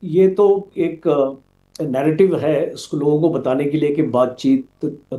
ये तो एक नैरेटिव है इसको लोगों को बताने के लिए कि बातचीत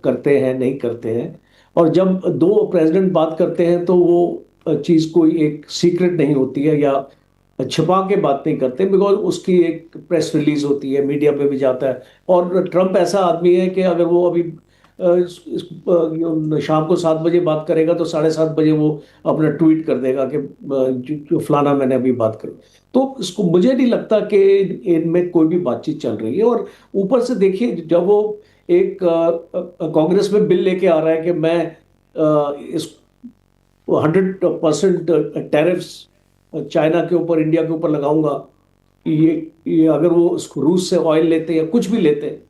करते हैं नहीं करते हैं। और जब दो प्रेसिडेंट बात करते हैं तो वो चीज़ कोई एक सीक्रेट नहीं होती है या छिपा के बात नहीं करते, बिकॉज उसकी एक प्रेस रिलीज होती है, मीडिया पे भी जाता है। और ट्रम्प ऐसा आदमी है कि अगर वो अभी शाम को 7 बजे बात करेगा तो 7:30 बजे वो अपना ट्वीट कर देगा कि जो फलाना मैंने अभी बात करी। तो इसको मुझे नहीं लगता कि इनमें कोई भी बातचीत चल रही है। और ऊपर से देखिए, जब वो एक कांग्रेस में बिल लेके आ रहा है कि मैं इस 100% टैरिफ्स चाइना के ऊपर, इंडिया के ऊपर लगाऊंगा। ये अगर वो उसको रूस से ऑयल लेते हैं या कुछ भी लेते हैं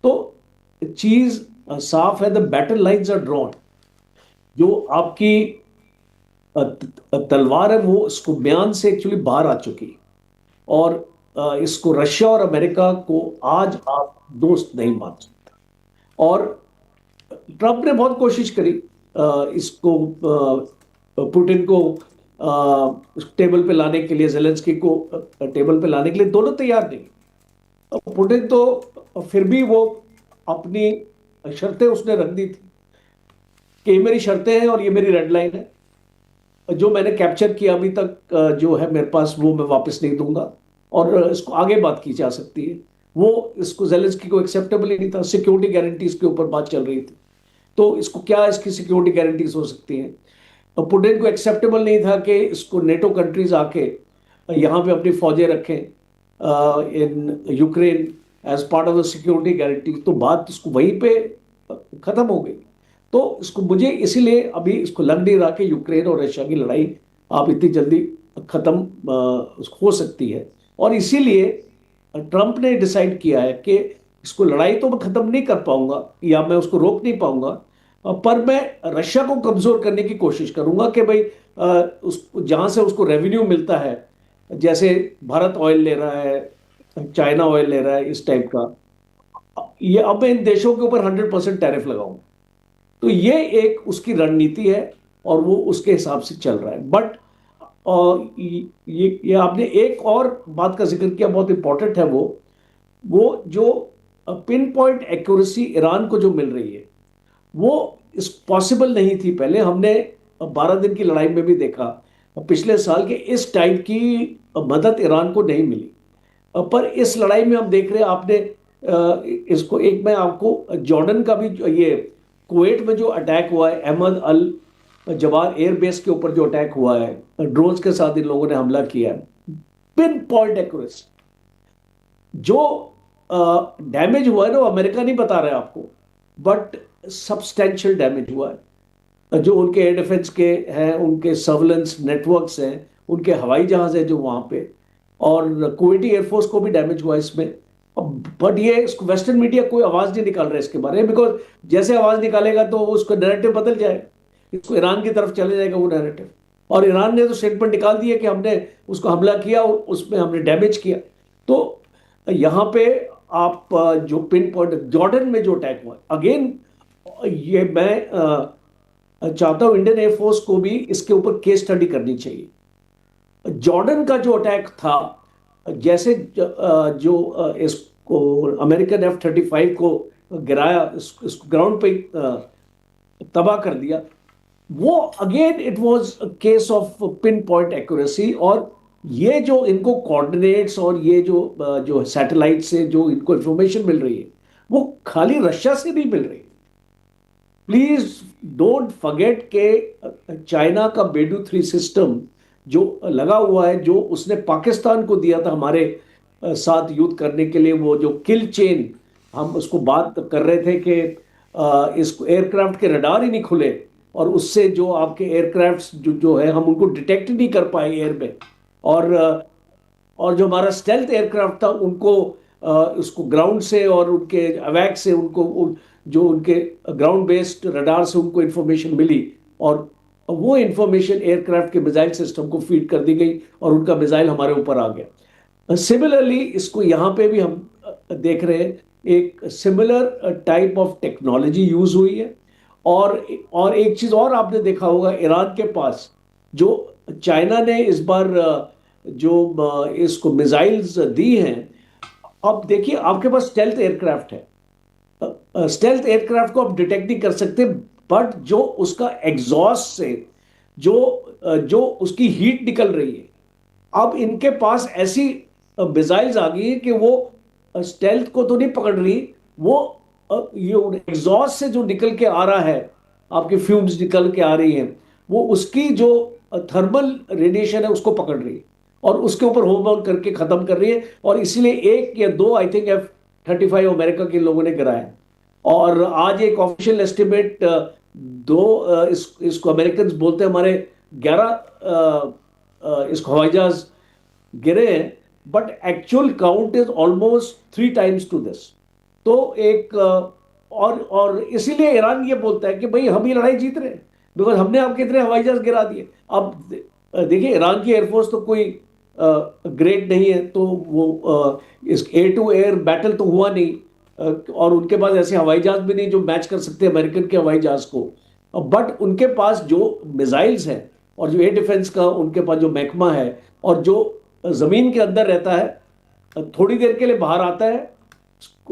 तो चीज साफ है, the battle lines are drawn. जो आपकी तलवार है वो इसको म्यान से एक्चुअली बाहर आ चुकी है। और इसको रशिया और अमेरिका को आज आप दोस्त नहीं मान सकते। और ट्रंप ने बहुत कोशिश करी इसको पुतिन को टेबल पे लाने के लिए, जेलेंस्की को टेबल पे लाने के लिए। दोनों तैयार नहीं। पुतिन तो फिर भी वो अपनी शर्तें उसने रख दी थी कि ये मेरी शर्तें हैं और ये मेरी रेड लाइन है। जो मैंने कैप्चर किया अभी तक जो है मेरे पास, वो मैं वापस नहीं दूंगा। और इसको आगे बात की जा सकती है। वो इसको जेलेंस्की को एक्सेप्टेबल ही नहीं था। सिक्योरिटी गारंटीज के ऊपर बात चल रही थी, तो इसको क्या इसकी सिक्योरिटी गारंटीज हो सकती हैं। पुतिन को एक्सेप्टेबल नहीं था कि इसको नेटो कंट्रीज आके यहाँ पे अपनी फौजें रखें in Ukraine as part of the security guarantee. तो बात इसको वहीं पे खत्म हो गई। तो इसको मुझे इसीलिए अभी इसको लग नहीं रहा कि यूक्रेन और रशिया की लड़ाई आप इतनी जल्दी खत्म हो सकती है। और इसीलिए ट्रंप ने डिसाइड किया है कि इसको लड़ाई तो मैं खत्म नहीं कर पाऊंगा या मैं उसको रोक नहीं पाऊंगा, पर मैं रशिया को कमजोर करने की कोशिश करूंगा कि भाई उस जहां से उसको रेवेन्यू मिलता है, जैसे भारत ऑयल ले रहा है, चाइना ऑयल ले रहा है, इस टाइप का, ये अब मैं इन देशों के ऊपर 100% टैरिफ लगाऊंगा। तो ये एक उसकी रणनीति है और वो उसके हिसाब से चल रहा है। बट ये आपने एक और बात का जिक्र किया, बहुत इंपॉर्टेंट है। वो जो पिन पॉइंट एक्यूरेसी ईरान को जो मिल रही है, वो इस पॉसिबल नहीं थी पहले। हमने 12 दिन की लड़ाई में भी देखा पिछले साल के इस टाइप की मदद ईरान को नहीं मिली। पर इस लड़ाई में हम देख रहे हैं, आपने इसको एक मैं आपको जॉर्डन का भी ये कुवैत में जो अटैक हुआ है, अहमद अल जवार एयरबेस के ऊपर जो अटैक हुआ है, ड्रोन्स के साथ इन लोगों ने हमला किया है, पिन पॉइंट एक्यूरेसी। जो डैमेज हुआ है ना, वो अमेरिका नहीं बता रहा है आपको, बट सब्सटेंशियल डैमेज हुआ है। जो उनके एयर डिफेंस के हैं, उनके सर्वेलेंस नेटवर्क्स हैं, उनके हवाई जहाज है जो वहां पे, और कुवैती एयरफोर्स को भी डैमेज हुआ इसमें। बट ये इसको वेस्टर्न मीडिया कोई आवाज नहीं निकाल रहा है इसके बारे में, बिकॉज जैसे आवाज निकालेगा तो उसका नैरेटिव बदल जाएगा, इसको ईरान की तरफ चले जाएगा वो नैरेटिव। और ईरान ने तो स्टेटमेंट निकाल दिया कि हमने उसको हमला किया और उसमें हमने डैमेज किया। तो यहाँ पे आप जो पिन पॉइंट जॉर्डन में जो अटैक हुआ, अगेन ये मैं चाहता हूं इंडियन एयरफोर्स को भी इसके ऊपर केस स्टडी करनी चाहिए। जॉर्डन का जो अटैक था, जैसे जो इसको अमेरिकन F-35 को गिराया, इसको ग्राउंड पे तबाह कर दिया, वो again it was case of pin point accuracy. और ये जो इनको कोऑर्डिनेट्स और ये जो सैटेलाइट से जो इनको इंफॉर्मेशन मिल रही है, वो खाली रशिया से नहीं मिल रही। प्लीज डोंट फॉरगेट के चाइना का बेडू 3 सिस्टम जो लगा हुआ है, जो उसने पाकिस्तान को दिया था हमारे साथ युद्ध करने के लिए, वो जो किल चेन, हम उसको बात कर रहे थे कि इसको एयरक्राफ्ट के रडार ही नहीं खुले और उससे जो आपके एयरक्राफ्ट जो है हम उनको डिटेक्ट नहीं कर पाए एयर में। और जो हमारा स्टेल्थ एयरक्राफ्ट था उनको उसको ग्राउंड से और उनके अवैक से जो उनके ग्राउंड बेस्ड रडार से उनको इंफॉर्मेशन मिली, और वो इंफॉर्मेशन एयरक्राफ्ट के मिसाइल सिस्टम को फीड कर दी गई और उनका मिसाइल हमारे ऊपर आ गया। सिमिलरली इसको यहाँ पे भी हम देख रहे हैं, एक similar type of technology use हुई है। और एक चीज और आपने देखा होगा, ईरान के पास जो चाइना ने इस बार जो इसको मिसाइल्स दी हैं। अब देखिए, आपके पास स्टेल्थ एयरक्राफ्ट है, स्टेल्थ एयरक्राफ्ट को आप डिटेक्ट नहीं कर सकते, बट जो उसका एग्जॉस्ट से जो जो उसकी हीट निकल रही है, अब इनके पास ऐसी मिसाइल्स आ गई है कि वो स्टेल्थ को तो नहीं पकड़ रही, वो ये एग्जॉस्ट से जो निकल के आ रहा है, आपकी फ्यूम्स निकल के आ रही हैं, वो उसकी जो थर्मल रेडिएशन है उसको पकड़ रही है और उसके ऊपर होमवर्क करके खत्म कर रही है। और इसीलिए एक या दो आई थिंक F-35 अमेरिका के लोगों ने गिराया है। और आज एक ऑफिशियल एस्टिमेट दो इसको अमेरिकन बोलते हैं हमारे 11 इसको हवाई जहाज गिरे हैं, but actual count is almost 3 times to this. तो एक और इसीलिए ईरान ये बोलता है कि भाई हम ये लड़ाई जीत रहे हैं, बिकॉज हमने आपके इतने हवाई जहाज गिरा दिए। अब देखिए, ईरान की एयरफोर्स तो कोई ग्रेट नहीं है, तो वो इस एयर टू एयर बैटल तो हुआ नहीं, और उनके पास ऐसे हवाई जहाज भी नहीं जो मैच कर सकते अमेरिकन के हवाई जहाज को। बट उनके पास जो मिसाइल्स हैं और जो एयर डिफेंस का उनके पास जो महकमा है, और जो जमीन के अंदर रहता है, थोड़ी देर के लिए बाहर आता है,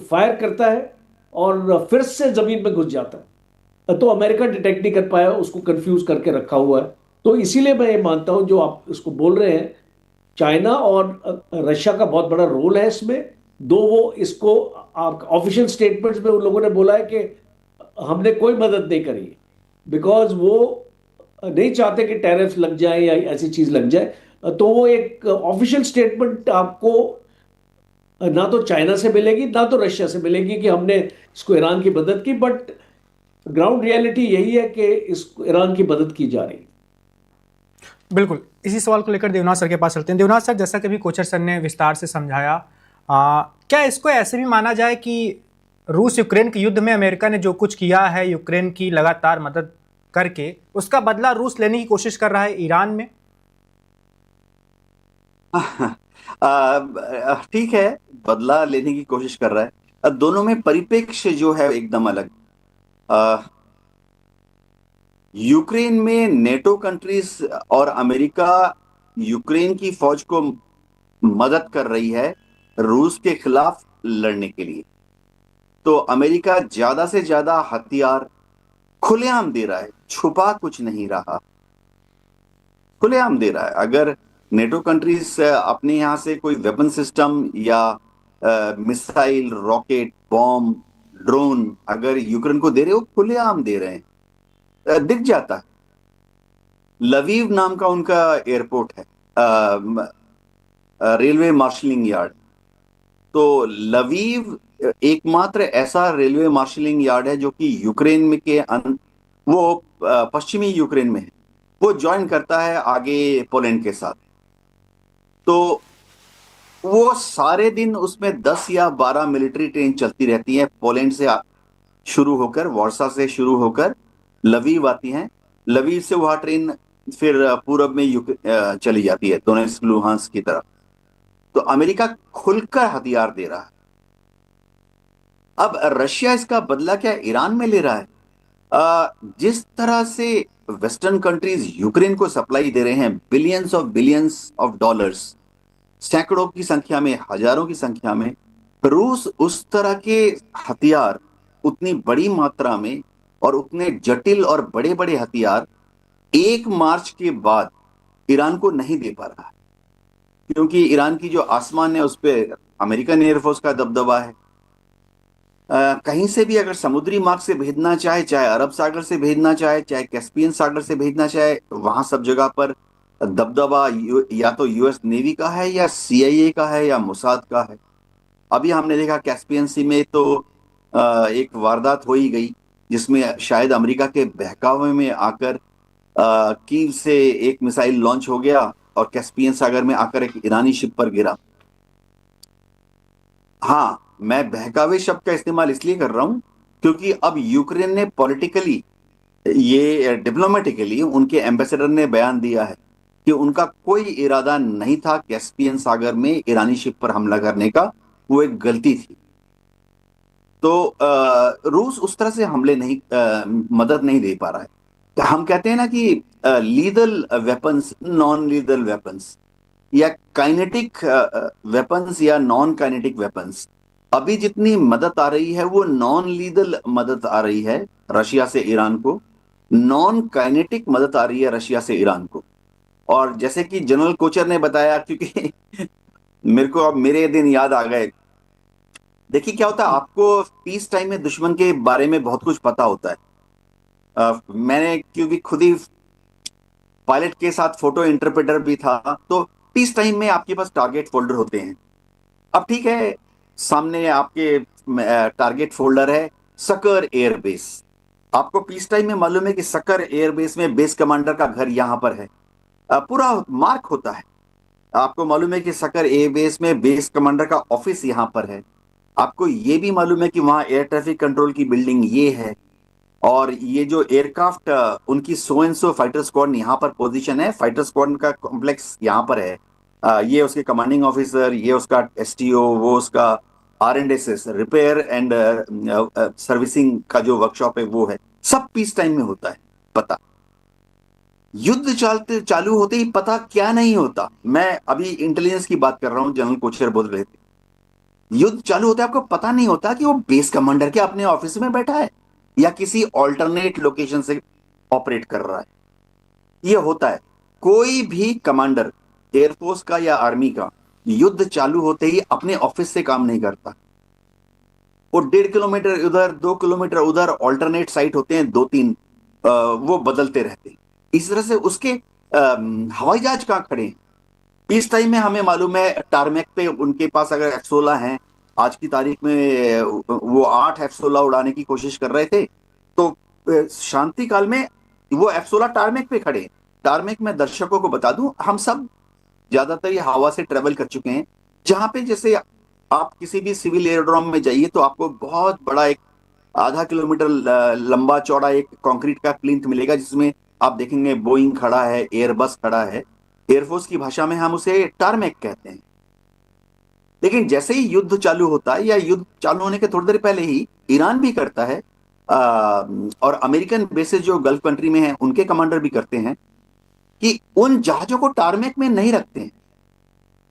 फायर करता है और फिर से जमीन में घुस जाता है, तो अमेरिका डिटेक्ट नहीं कर पाया, उसको कंफ्यूज करके रखा हुआ है। तो इसीलिए मैं ये मानता हूं जो आप इसको बोल रहे हैं, चाइना और रशिया का बहुत बड़ा रोल है इसमें। दो वो इसको ऑफिशियल स्टेटमेंट्स में उन लोगों ने बोला है कि हमने कोई मदद नहीं करी, बिकॉज वो नहीं चाहते कि टैरिफ लग जाए या ऐसी चीज लग जाए। तो वो एक ऑफिशियल स्टेटमेंट आपको ना तो चाइना से मिलेगी ना तो रशिया से मिलेगी कि हमने इसको ईरान की मदद की, बट ग्राउंड रियलिटी यही है कि इस ईरान की मदद की जा रही है। बिल्कुल, इसी सवाल को लेकर देवनाथ सर के पास चलते हैं। देवनाथ सर, जैसा कि अभी कोचर सर ने विस्तार से समझाया, क्या इसको ऐसे भी माना जाए कि रूस यूक्रेन के युद्ध में अमेरिका ने जो कुछ किया है, यूक्रेन की लगातार मदद करके, उसका बदला रूस लेने की कोशिश कर रहा है ईरान में? ठीक है, बदला लेने की कोशिश कर रहा है। दोनों में परिप्रेक्ष्य जो है एकदम अलग। यूक्रेन में नेटो कंट्रीज और अमेरिका यूक्रेन की फौज को मदद कर रही है रूस के खिलाफ लड़ने के लिए। तो अमेरिका ज्यादा से ज्यादा हथियार खुलेआम दे रहा है, छुपा कुछ नहीं रहा, खुलेआम दे रहा है। अगर नेटो कंट्रीज अपने यहां से कोई वेपन सिस्टम या मिसाइल, रॉकेट, बॉम्ब, ड्रोन अगर यूक्रेन को दे रहे हो, खुलेआम दे रहे हैं, दिख जाता है। लवीव नाम का उनका एयरपोर्ट है, रेलवे मार्शलिंग यार्ड। तो लवीव एकमात्र ऐसा रेलवे मार्शलिंग यार्ड है जो कि यूक्रेन में वो पश्चिमी यूक्रेन में है, वो ज्वाइन करता है आगे पोलैंड के साथ। तो वो सारे दिन उसमें 10 या 12 मिलिट्री ट्रेन चलती रहती हैं, पोलैंड से शुरू होकर, वार्सा से शुरू होकर लवीव आती हैं। लवीव से वह ट्रेन फिर पूरब में चली जाती है, दोनेत्स्क लुहांस्क की तरफ। तो अमेरिका खुलकर हथियार दे रहा है। अब रशिया इसका बदला क्या ईरान में ले रहा है? जिस तरह से वेस्टर्न कंट्रीज यूक्रेन को सप्लाई दे रहे हैं, बिलियंस ऑफ डॉलर्स, सैकड़ों की संख्या में, हजारों की संख्या में, रूस उस तरह के हथियार उतनी बड़ी मात्रा में और उतने जटिल और बड़े बड़े हथियार 1 मार्च के बाद ईरान को नहीं दे पा रहा है, क्योंकि ईरान की जो आसमान है उस पर अमेरिकन एयरफोर्स का दबदबा है। कहीं से भी अगर समुद्री मार्ग से भेजना चाहे, चाहे अरब सागर से भेजना चाहे, चाहे कैस्पियन सागर से भेजना चाहे, वहां सब जगह पर दबदबा या तो यूएस नेवी का है या सीआईए का है या मोसाद का है। अभी हमने देखा कैस्पियन सी में तो एक वारदात हो ही गई, जिसमें शायद अमेरिका के बहकावे में आकर कीव से एक मिसाइल लॉन्च हो गया और कैस्पियन सागर में आकर एक ईरानी शिप पर गिरा। हाँ, मैं बहकावे शब्द का इस्तेमाल इसलिए कर रहा हूं क्योंकि अब यूक्रेन ने पॉलिटिकली, ये डिप्लोमेटिकली, उनके एम्बेसडर ने बयान दिया है कि उनका कोई इरादा नहीं था कैस्पियन सागर में ईरानी शिप पर हमला करने का, वो एक गलती थी। तो रूस उस तरह से मदद नहीं दे पा रहा है। हम कहते हैं ना कि लीदल वेपन्स, नॉन लीदल वेपन्स, या काइनेटिक वेपन्स या नॉन काइनेटिक वेपन्स, अभी जितनी मदद आ रही है वो नॉन लीदल मदद आ रही है रशिया से ईरान को, नॉन काइनेटिक मदद आ रही है रशिया से ईरान को। और जैसे कि जनरल कोचर ने बताया, क्योंकि मेरे को अब मेरे दिन याद आ गए। देखिए क्या होता है, आपको पीस टाइम में दुश्मन के बारे में बहुत कुछ पता होता है। मैंने क्योंकि खुद ही पायलट के साथ फोटो इंटरप्रेटर भी था, तो पीस टाइम में आपके पास टारगेट फोल्डर होते हैं। अब ठीक है, सामने आपके टारगेट फोल्डर है सकर एयरबेस। आपको पीस टाइम में मालूम है कि सकर एयरबेस में बेस कमांडर का घर यहां पर है, पूरा मार्क होता है। आपको मालूम है कि सकर एयरबेस में बेस कमांडर का ऑफिस यहां पर है। आपको ये भी मालूम है कि वहां एयर ट्रैफिक कंट्रोल की बिल्डिंग ये है, और ये जो एयरक्राफ्ट उनकी so and so fighter squad यहाँ पर पोजीशन है, फाइटर स्क्वाड का कॉम्प्लेक्स यहाँ पर है। ये उसके कमांडिंग ऑफिसर, ये उसका एसटीओ, वो उसका R&SS रिपेयर एंड सर्विसिंग का जो वर्कशॉप है वो है, सब पीस टाइम में होता है पता। युद्ध चालू होते ही पता क्या नहीं होता। मैं अभी इंटेलिजेंस की बात कर रहा हूं, जनरल कोचर बोल रहे थे। युद्ध चालू होता है आपको पता नहीं होता कि वो बेस कमांडर के अपने ऑफिस में बैठा है या किसी ऑल्टरनेट लोकेशन से ऑपरेट कर रहा है। ये होता है। कोई भी कमांडर एयरफोर्स का या आर्मी का युद्ध चालू होते ही अपने ऑफिस से काम नहीं करता। वो 1.5 किलोमीटर उधर, 2 किलोमीटर उधर ऑल्टरनेट साइट होते हैं, 2-3 वो बदलते रहते हैं। इस तरह से उसके हवाई जहाज कहां खड़े हैं इस टाइम में हमें मालूम है। टारमेक पे उनके पास अगर F-16 हैं, आज की तारीख में वो 8 F-16 उड़ाने की कोशिश कर रहे थे, तो शांति काल में वो F-16 टारमेक पे खड़े हैं। टारमेक में दर्शकों को बता दूं, हम सब ज्यादातर ये हवा से ट्रेवल कर चुके हैं, जहां पे जैसे आप किसी भी सिविल एयरोड्रोम में जाइए तो आपको बहुत बड़ा एक आधा किलोमीटर लंबा चौड़ा एक कंक्रीट का प्लिंथ मिलेगा, जिसमें आप देखेंगे बोइंग खड़ा है, एयरबस खड़ा है। एयरफोर्स की भाषा में हम उसे टारमेक कहते हैं। लेकिन जैसे ही युद्ध चालू होता है या युद्ध चालू होने के थोड़ी देर पहले ही ईरान भी करता है, और अमेरिकन बेसेस जो गल्फ कंट्री में हैं उनके कमांडर भी करते हैं कि उन जहाजों को टारमेक में नहीं रखते हैं।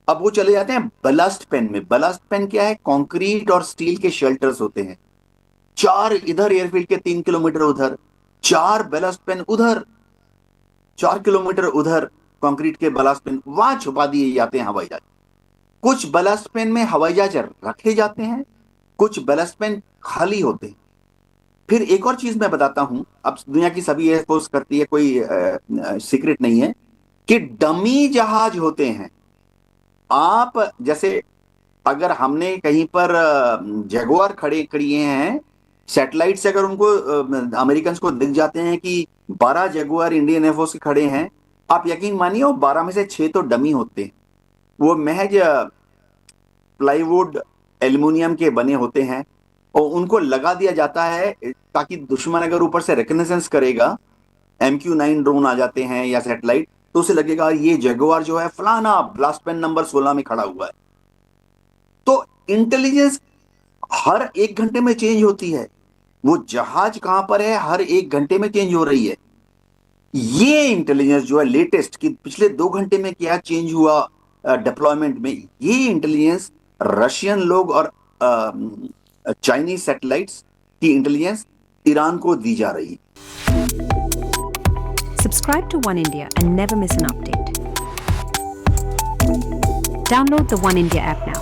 अब वो चले जाते हैं बलास्ट पेन में। बलास्ट पेन क्या है? कंक्रीट और स्टील के शेल्टर्स होते हैं। 4 इधर एयरफील्ड के 3 किलोमीटर उधर, 4 बलास्ट पेन उधर, 4 किलोमीटर उधर कंक्रीट के बलास्ट पेन, वहां छुपा दिए जाते हैं हवाई जहाज। कुछ बलास्ट पेन में हवाई जहाज रखे जाते हैं, कुछ बलास्ट पेन खाली होते हैं। फिर एक और चीज मैं बताता हूं, अब दुनिया की सभी एयरफोर्स करती है, कोई सीक्रेट नहीं है, कि डमी जहाज होते हैं। आप जैसे अगर हमने कहीं पर जगुआर खड़ी हैं, सैटेलाइट से अगर उनको अमेरिकन को दिख जाते हैं कि 12 जगुआर इंडियन एयरफोर्स के खड़े हैं, आप यकीन मानिए वो 12 में से 6 तो डमी होते हैं। वो महज प्लाईवुड एल्युमिनियम के बने होते हैं, और उनको लगा दिया जाता है ताकि दुश्मन अगर ऊपर से रिकनेसेंस करेगा, MQ-9 ड्रोन आ जाते हैं या सैटेलाइट, तो उसे लगेगा ये जगुआर जो है फलाना ब्लास्ट पेन नंबर 16 में खड़ा हुआ है। तो इंटेलिजेंस हर 1 घंटे में चेंज होती है। वो जहाज कहां पर है हर 1 घंटे में चेंज हो रही है। ये इंटेलिजेंस जो है लेटेस्ट, कि पिछले 2 घंटे में क्या चेंज हुआ डिप्लॉयमेंट में, ये इंटेलिजेंस रशियन लोग और चाइनीज सैटेलाइट्स की इंटेलिजेंस ईरान को दी जा रही है। Subscribe to One India and never miss an update. Download the One India app now.